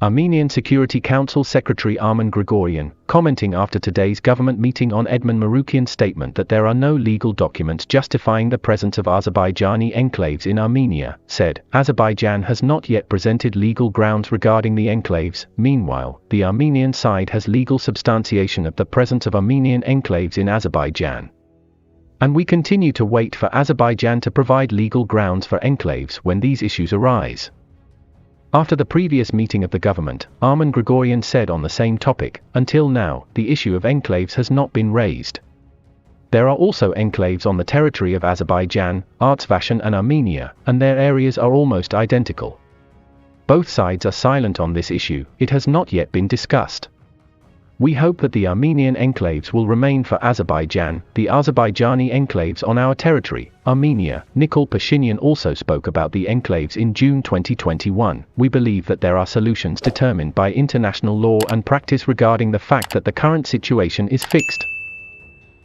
Armenian Security Council Secretary Armen Grigoryan, commenting after today's government meeting on Edmund Marukyan's statement that there are no legal documents justifying the presence of Azerbaijani enclaves in Armenia, said, Azerbaijan has not yet presented legal grounds regarding the enclaves. Meanwhile, the Armenian side has legal substantiation of the presence of Armenian enclaves in Azerbaijan. And we continue to wait for Azerbaijan to provide legal grounds for enclaves when these issues arise. After the previous meeting of the government, Armen Grigoryan said on the same topic, until now, the issue of enclaves has not been raised. There are also enclaves on the territory of Azerbaijan, Artsakh and Armenia, and their areas are almost identical. Both sides are silent on this issue, it has not yet been discussed. We hope that the Armenian enclaves will remain for Azerbaijan, the Azerbaijani enclaves on our territory, Armenia. Nikol Pashinyan also spoke about the enclaves in June 2021. We believe that there are solutions determined by international law and practice regarding the fact that the current situation is fixed.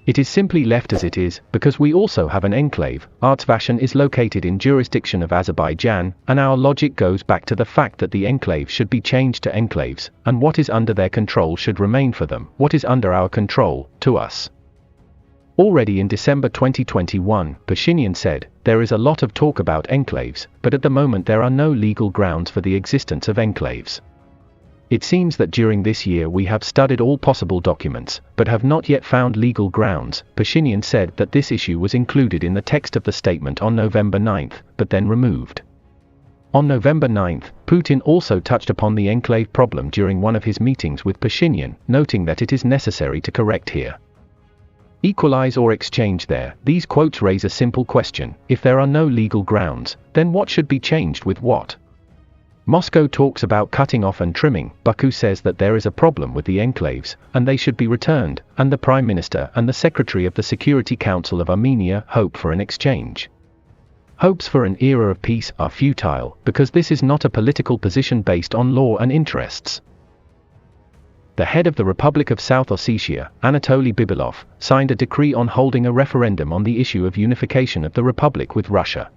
It is simply left as it is, because we also have an enclave. Artsakh is located in jurisdiction of Azerbaijan, and our logic goes back to the fact that the enclaves should be changed to enclaves, and what is under their control should remain for them, what is under our control, to us. Already in December 2021, Pashinyan said, there is a lot of talk about enclaves, but at the moment there are no legal grounds for the existence of enclaves. It seems that during this year we have studied all possible documents, but have not yet found legal grounds. Pashinyan said that this issue was included in the text of the statement on November 9, but then removed. On November 9, Putin also touched upon the enclave problem during one of his meetings with Pashinyan, noting that it is necessary to correct here. Equalize or exchange there. These quotes raise a simple question: if there are no legal grounds, then what should be changed with what? Moscow talks about cutting off and trimming. Baku says that there is a problem with the enclaves, and they should be returned, and the Prime Minister and the Secretary of the Security Council of Armenia hope for an exchange. Hopes for an era of peace are futile, because this is not a political position based on law and interests. The head of the Republic of South Ossetia, Anatoly Bibilov, signed a decree on holding a referendum on the issue of unification of the Republic with Russia.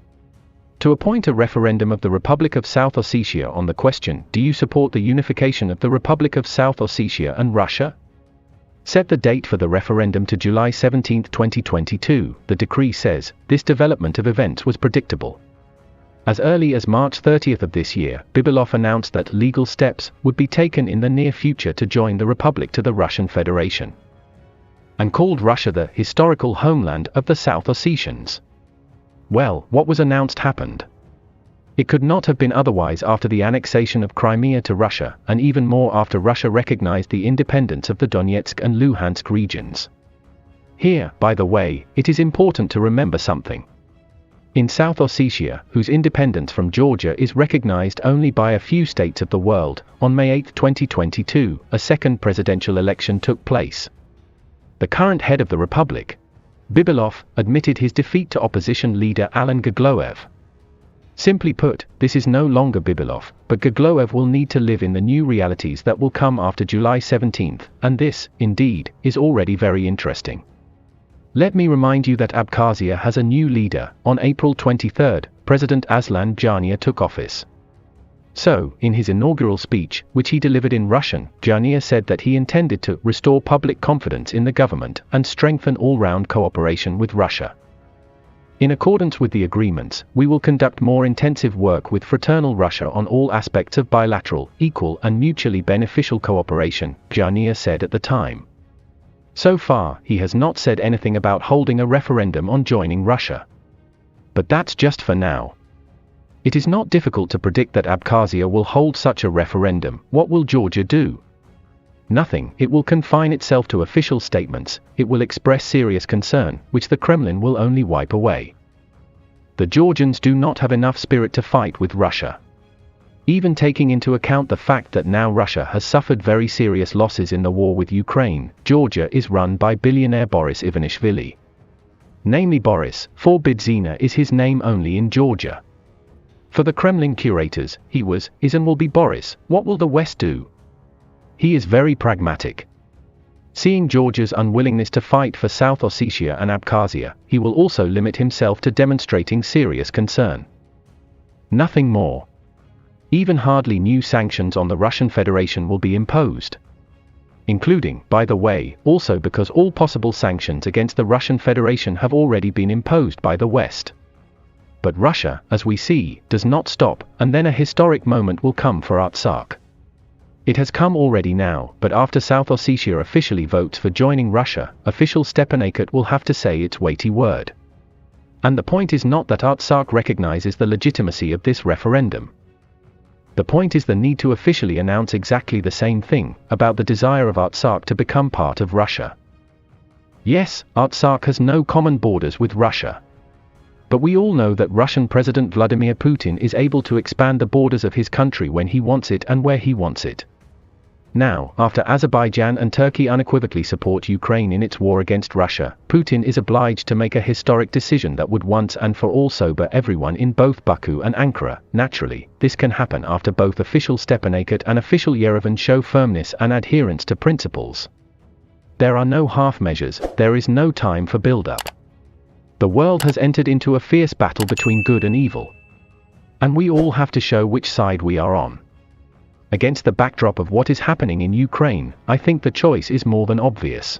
To appoint a referendum of the Republic of South Ossetia on the question, do you support the unification of the Republic of South Ossetia and Russia? Set the date for the referendum to July 17, 2022, the decree says. This development of events was predictable. As early as March 30 of this year, Bibilov announced that legal steps would be taken in the near future to join the Republic to the Russian Federation, and called Russia the historical homeland of the South Ossetians. Well, what was announced happened. It could not have been otherwise after the annexation of Crimea to Russia, and even more after Russia recognized the independence of the Donetsk and Luhansk regions. Here, by the way, it is important to remember something. In South Ossetia, whose independence from Georgia is recognized only by a few states of the world, on May 8, 2022, a second presidential election took place. The current head of the republic, Bibilov, admitted his defeat to opposition leader Alan Gagloev. Simply put, this is no longer Bibilov, but Gagloev will need to live in the new realities that will come after July 17, and this, indeed, is already very interesting. Let me remind you that Abkhazia has a new leader. On April 23, President Aslan Jania took office. So, in his inaugural speech, which he delivered in Russian, Jania said that he intended to restore public confidence in the government and strengthen all-round cooperation with Russia. In accordance with the agreements, we will conduct more intensive work with fraternal Russia on all aspects of bilateral, equal and mutually beneficial cooperation, Jania said at the time. So far, he has not said anything about holding a referendum on joining Russia. But that's just for now. It is not difficult to predict that Abkhazia will hold such a referendum. What will Georgia do? Nothing. It will confine itself to official statements. It will express serious concern, which the Kremlin will only wipe away. The Georgians do not have enough spirit to fight with Russia. Even taking into account the fact that now Russia has suffered very serious losses in the war with Ukraine, Georgia is run by billionaire Boris Ivanishvili. Namely Boris, for Bidzina is his name only in Georgia. For the Kremlin curators, he was, is and will be Boris. What will the West do? He is very pragmatic. Seeing Georgia's unwillingness to fight for South Ossetia and Abkhazia, he will also limit himself to demonstrating serious concern. Nothing more. Even hardly new sanctions on the Russian Federation will be imposed. Including, by the way, also because all possible sanctions against the Russian Federation have already been imposed by the West. But Russia, as we see, does not stop, and then a historic moment will come for Artsakh. It has come already now, but after South Ossetia officially votes for joining Russia, official Stepanakert will have to say its weighty word. And the point is not that Artsakh recognizes the legitimacy of this referendum. The point is the need to officially announce exactly the same thing, about the desire of Artsakh to become part of Russia. Yes, Artsakh has no common borders with Russia. But we all know that Russian President Vladimir Putin is able to expand the borders of his country when he wants it and where he wants it. Now, after Azerbaijan and Turkey unequivocally support Ukraine in its war against Russia, Putin is obliged to make a historic decision that would once and for all sober everyone in both Baku and Ankara. Naturally, this can happen after both official Stepanakert and official Yerevan show firmness and adherence to principles. There are no half measures, there is no time for build-up. The world has entered into a fierce battle between good and evil. And we all have to show which side we are on. Against the backdrop of what is happening in Ukraine, I think the choice is more than obvious.